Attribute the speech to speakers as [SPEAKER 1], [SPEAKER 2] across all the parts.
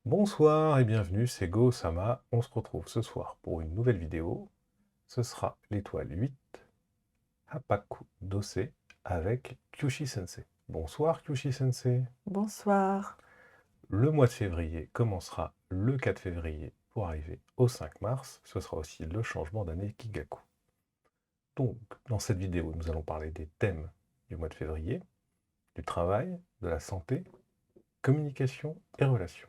[SPEAKER 1] Bonsoir et bienvenue, c'est Go-sama. On se retrouve ce soir pour une nouvelle vidéo. Ce sera l'étoile 8, Hapaku Dose, avec Kyushi Sensei. Bonsoir Kyushi Sensei.
[SPEAKER 2] Bonsoir.
[SPEAKER 1] Le mois de février commencera le 4 février pour arriver au 5 mars. Ce sera aussi le changement d'année Kigaku. Donc, dans cette vidéo, nous allons parler des thèmes du mois de février, du travail, de la santé, communication et relations.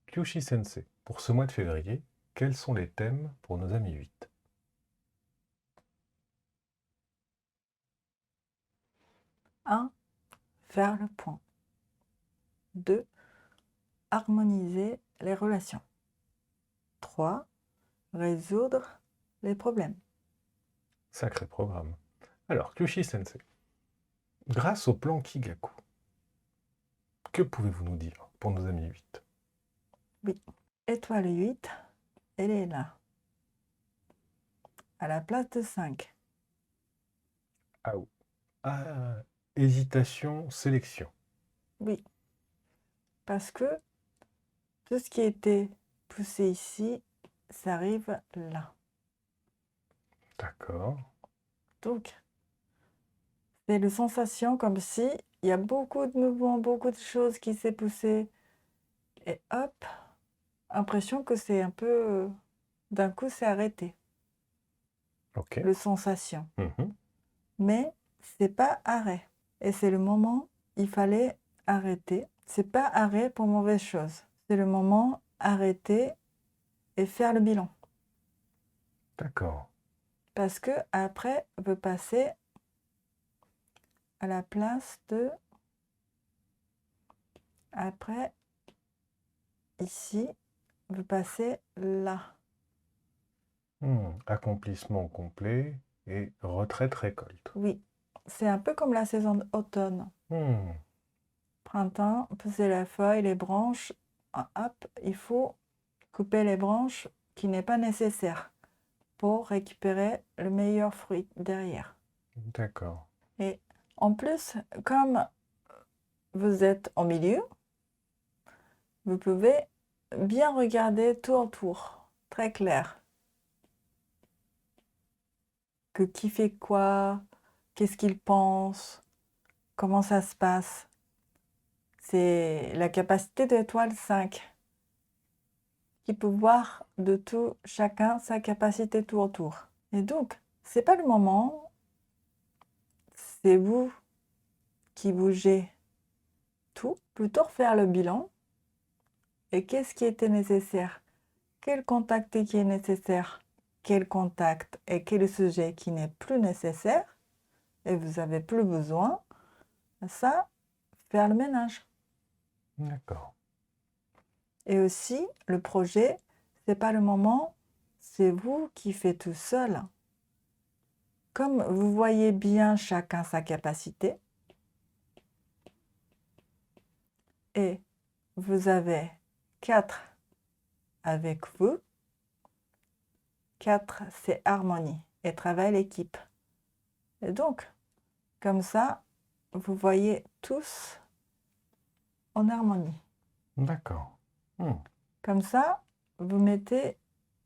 [SPEAKER 1] Kyushi Sensei, pour ce mois de février, quels sont les thèmes pour nos amis 8?
[SPEAKER 2] 1. Faire le point. 2. Harmoniser les relations. 3. Résoudre les problèmes.
[SPEAKER 1] Sacré programme. Alors, Kyushi Sensei, grâce au plan Kigaku, que pouvez-vous nous dire pour nos amis 8?
[SPEAKER 2] Oui. Étoile 8, elle est là, à la place de 5.
[SPEAKER 1] Ah, ah, hésitation, sélection.
[SPEAKER 2] Oui. Parce que tout ce qui était poussé ici, ça arrive là.
[SPEAKER 1] D'accord.
[SPEAKER 2] Donc, c'est une sensation comme si il y a beaucoup de mouvements, beaucoup de choses qui s'est poussé. Et hop, impression que c'est un peu... d'un coup, c'est arrêté.
[SPEAKER 1] Ok.
[SPEAKER 2] Le sensation.
[SPEAKER 1] Mhm.
[SPEAKER 2] Mais c'est pas arrêt. Et c'est le moment, il fallait arrêter. C'est pas arrêt pour mauvaise chose. C'est le moment arrêter et faire le bilan.
[SPEAKER 1] D'accord.
[SPEAKER 2] Parce que après, on peut passer à la place de... Après, ici, on peut passer là.
[SPEAKER 1] Accomplissement complet et retraite-récolte.
[SPEAKER 2] Oui, c'est un peu comme la saison d'automne.
[SPEAKER 1] Hmm,
[SPEAKER 2] Printemps, pousser la feuille, les branches. Hop, il faut couper les branches qui n'est pas nécessaire pour récupérer le meilleur fruit derrière.
[SPEAKER 1] D'accord.
[SPEAKER 2] Et en plus, comme vous êtes au milieu, vous pouvez bien regarder tout autour, très clair. Que qui fait quoi, qu'est-ce qu'il pense, comment ça se passe. C'est la capacité de l'étoile 5 qui peut voir de tout, chacun sa capacité tout autour. Et donc, c'est pas le moment, c'est vous qui bougez tout, plutôt faire le bilan. Et qu'est-ce qui était nécessaire? Quel contact qui est nécessaire? Quel contact et quel sujet qui n'est plus nécessaire et vous n'avez plus besoin? Ça, faire le ménage.
[SPEAKER 1] D'accord.
[SPEAKER 2] Et aussi, le projet, c'est pas le moment, c'est vous qui faites tout seul. Comme vous voyez bien chacun sa capacité, et vous avez 4 avec vous, 4 c'est harmonie et travail l'équipe. Et donc, comme ça, vous voyez tous en harmonie.
[SPEAKER 1] D'accord. Hmm,
[SPEAKER 2] Comme ça, vous mettez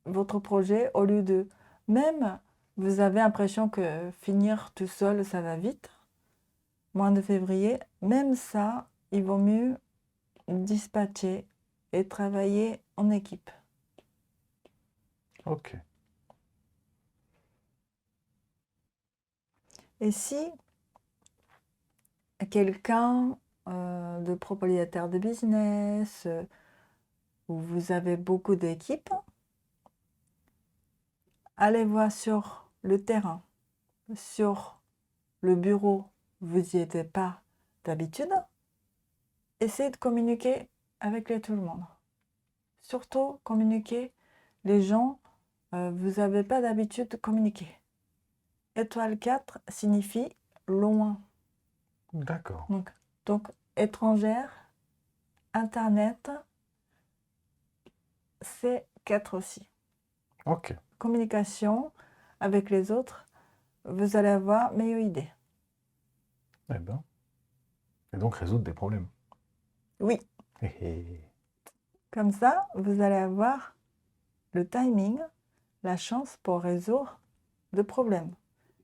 [SPEAKER 2] votre projet au lieu de... Même, vous avez l'impression que finir tout seul, ça va vite. Mois de février, même ça, il vaut mieux dispatcher et travailler en équipe.
[SPEAKER 1] ok.
[SPEAKER 2] Et si quelqu'un de propriétaire de business, où vous avez beaucoup d'équipes, allez voir sur le terrain, sur le bureau, vous n'y étiez pas d'habitude, essayez de communiquer avec tout le monde. Surtout communiquer les gens, vous n'avez pas d'habitude de communiquer. Étoile 4 signifie loin.
[SPEAKER 1] D'accord.
[SPEAKER 2] Donc étrangère, Internet, c'est 4 aussi.
[SPEAKER 1] Ok.
[SPEAKER 2] Communication avec les autres, vous allez avoir meilleure idée.
[SPEAKER 1] Eh ben. Et donc résoudre des problèmes.
[SPEAKER 2] Oui,
[SPEAKER 1] Hé hé.
[SPEAKER 2] Comme ça, vous allez avoir le timing, la chance pour résoudre le problème.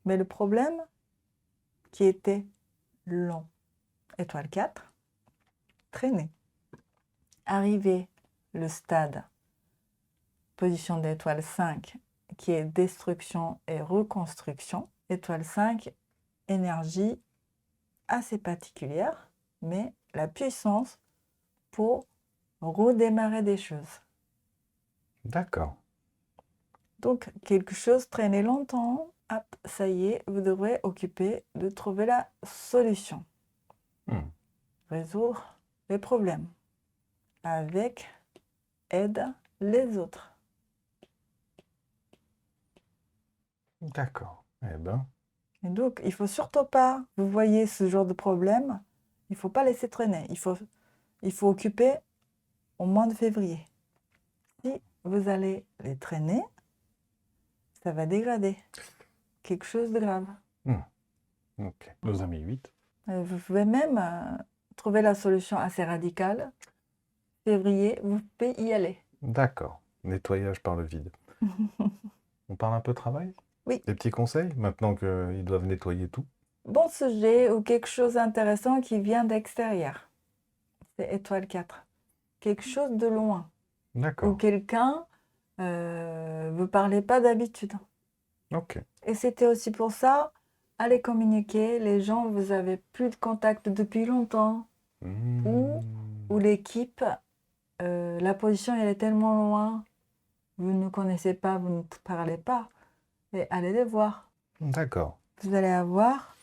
[SPEAKER 2] Mais le problème qui était long, étoile 4, traîner. Arrivé le stade, position d'étoile 5, qui est destruction et reconstruction. Étoile 5, énergie assez particulière, mais la puissance pour redémarrer des choses.
[SPEAKER 1] D'accord.
[SPEAKER 2] Donc, quelque chose traînait longtemps, hop, ça y est, vous devrez occuper de trouver la solution.
[SPEAKER 1] Hmm.
[SPEAKER 2] Résoudre les problèmes avec aide les autres.
[SPEAKER 1] D'accord. Eh ben,
[SPEAKER 2] Et donc, il ne faut surtout pas, vous voyez ce genre de problème, il ne faut pas laisser traîner. Il faut occuper au mois de février. Si vous allez les traîner, ça va dégrader. Quelque chose de grave.
[SPEAKER 1] ok. Nos amis 8.
[SPEAKER 2] Vous pouvez même trouver la solution assez radicale. Février, vous pouvez y aller.
[SPEAKER 1] D'accord. Nettoyage par le vide. On parle un peu travail?
[SPEAKER 2] Oui.
[SPEAKER 1] Des petits conseils, maintenant qu'ils doivent nettoyer tout?
[SPEAKER 2] Bon sujet ou quelque chose d'intéressant qui vient d'extérieur. C'est étoile 4. Quelque chose de loin. Ou
[SPEAKER 1] D'accord.
[SPEAKER 2] quelqu'un vous ne parlez pas d'habitude.
[SPEAKER 1] Ok.
[SPEAKER 2] Et c'était aussi pour ça, allez communiquer. Les gens, vous avez plus de contact depuis longtemps. Ou l'équipe, la position elle est tellement loin, vous ne connaissez pas, vous ne parlez pas. Et allez les voir.
[SPEAKER 1] D'accord.
[SPEAKER 2] Vous allez avoir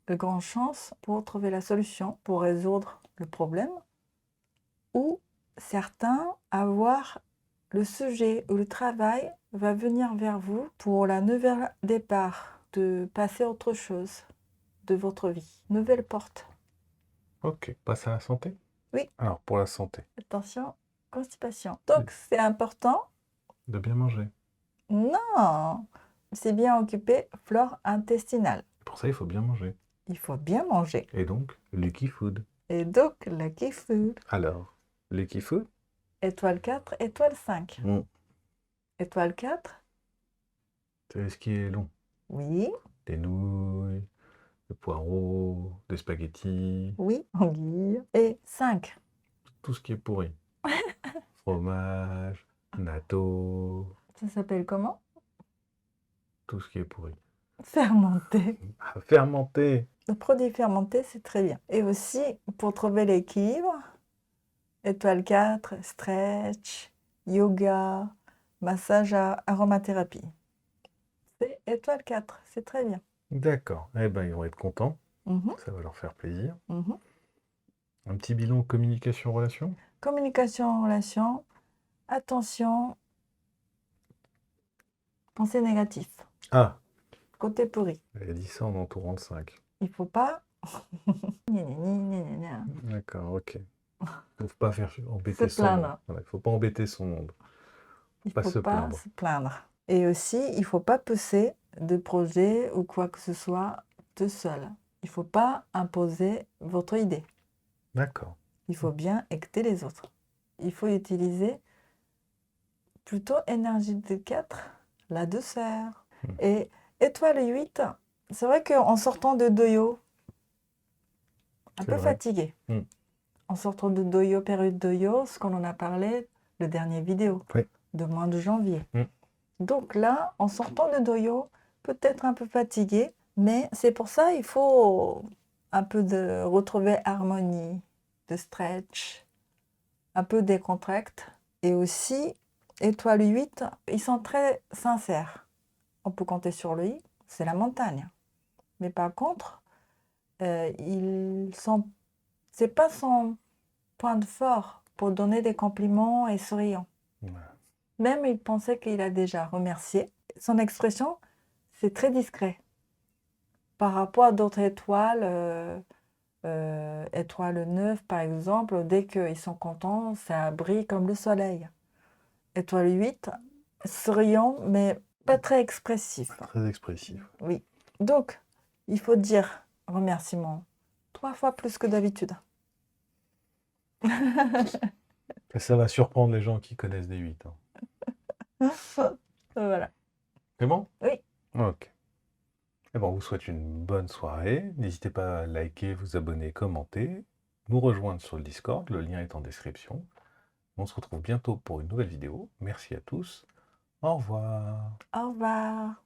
[SPEAKER 2] de grandes chances pour trouver la solution, pour résoudre le problème. Ou certains avoir le sujet ou le travail va venir vers vous pour la nouvelle départ, de passer à autre chose de votre vie. Nouvelle porte.
[SPEAKER 1] Ok. Passe à la santé?
[SPEAKER 2] Oui.
[SPEAKER 1] Alors, pour la santé,
[SPEAKER 2] Attention, constipation. Donc, c'est important.
[SPEAKER 1] de bien manger.
[SPEAKER 2] Non, c'est bien occupé flore intestinale.
[SPEAKER 1] Pour ça, il faut bien manger.
[SPEAKER 2] Il faut bien manger.
[SPEAKER 1] Et donc, Lucky Food.
[SPEAKER 2] Et donc, lucky food.
[SPEAKER 1] Alors, Lucky Food?
[SPEAKER 2] Étoile 4, étoile 5.
[SPEAKER 1] Mm.
[SPEAKER 2] Étoile 4,
[SPEAKER 1] C'est ce qui est long.
[SPEAKER 2] oui,
[SPEAKER 1] Des nouilles, des poireaux, des spaghettis,
[SPEAKER 2] oui, anguille. Et 5,
[SPEAKER 1] tout ce qui est pourri. Fromage, natto,
[SPEAKER 2] ça s'appelle comment?
[SPEAKER 1] tout ce qui est pourri.
[SPEAKER 2] Fermenté.
[SPEAKER 1] Ah, fermenté.
[SPEAKER 2] Le produit fermenté, c'est très bien. Et aussi, pour trouver l'équilibre, étoile 4, stretch, yoga, massage aromathérapie. C'est étoile 4, c'est très bien.
[SPEAKER 1] D'accord. Eh ben, ils vont être contents.
[SPEAKER 2] Mhm,
[SPEAKER 1] Ça va leur faire plaisir.
[SPEAKER 2] mhm.
[SPEAKER 1] Un petit bilan communication-relation?
[SPEAKER 2] Communication, relation, attention, pensée négative,
[SPEAKER 1] Ah,
[SPEAKER 2] côté pourri.
[SPEAKER 1] elle a dit ça en entourant le 5.
[SPEAKER 2] Il faut pas. Gna, gna, gna, gna, gna.
[SPEAKER 1] D'accord, ok. Faut pas faire embêter
[SPEAKER 2] Se
[SPEAKER 1] son monde.
[SPEAKER 2] plaindre.
[SPEAKER 1] Voilà, faut pas embêter son monde.
[SPEAKER 2] Il
[SPEAKER 1] Pas
[SPEAKER 2] faut
[SPEAKER 1] se
[SPEAKER 2] pas
[SPEAKER 1] plaindre.
[SPEAKER 2] se plaindre. Et aussi, il faut pas pousser de projet ou quoi que ce soit tout seul. Il faut pas imposer votre idée.
[SPEAKER 1] D'accord.
[SPEAKER 2] Il faut bien écouter les autres. Il faut utiliser plutôt énergie de 4, la douceur. Et étoile 8, c'est vrai qu'en sortant de Doyo, un
[SPEAKER 1] C'est
[SPEAKER 2] peu
[SPEAKER 1] vrai.
[SPEAKER 2] fatigué.
[SPEAKER 1] Mm.
[SPEAKER 2] En sortant de Doyo, période Doyo, ce qu'on en a parlé, le dernier vidéo,
[SPEAKER 1] Oui.
[SPEAKER 2] de mois de janvier.
[SPEAKER 1] Mm.
[SPEAKER 2] Donc là, en sortant de Doyo, peut-être un peu fatigué, mais c'est pour ça il faut un peu de retrouver harmonie, de stretch, un peu décontracte. Et aussi, étoile 8, ils sont très sincères. On peut compter sur lui, c'est la montagne. Mais par contre, c'est pas son point de fort pour donner des compliments et souriant.
[SPEAKER 1] Voilà.
[SPEAKER 2] Même il pensait qu'il a déjà remercié. Son expression, c'est très discret. Par rapport à d'autres étoiles, étoile 9 par exemple, dès qu'ils sont contents, ça brille comme le soleil. Étoile 8, souriant, mais pas très expressif.
[SPEAKER 1] Très expressif.
[SPEAKER 2] Oui. Donc, il faut dire remerciement 3 fois plus que d'habitude.
[SPEAKER 1] Et ça va surprendre les gens qui connaissent des 8.
[SPEAKER 2] Voilà.
[SPEAKER 1] C'est bon?
[SPEAKER 2] Oui.
[SPEAKER 1] Ok. Et bon, on vous souhaite une bonne soirée. N'hésitez pas à liker, vous abonner, commenter, nous rejoindre sur le Discord, le lien est en description. On se retrouve bientôt pour une nouvelle vidéo. Merci à tous. Au revoir.
[SPEAKER 2] Au revoir.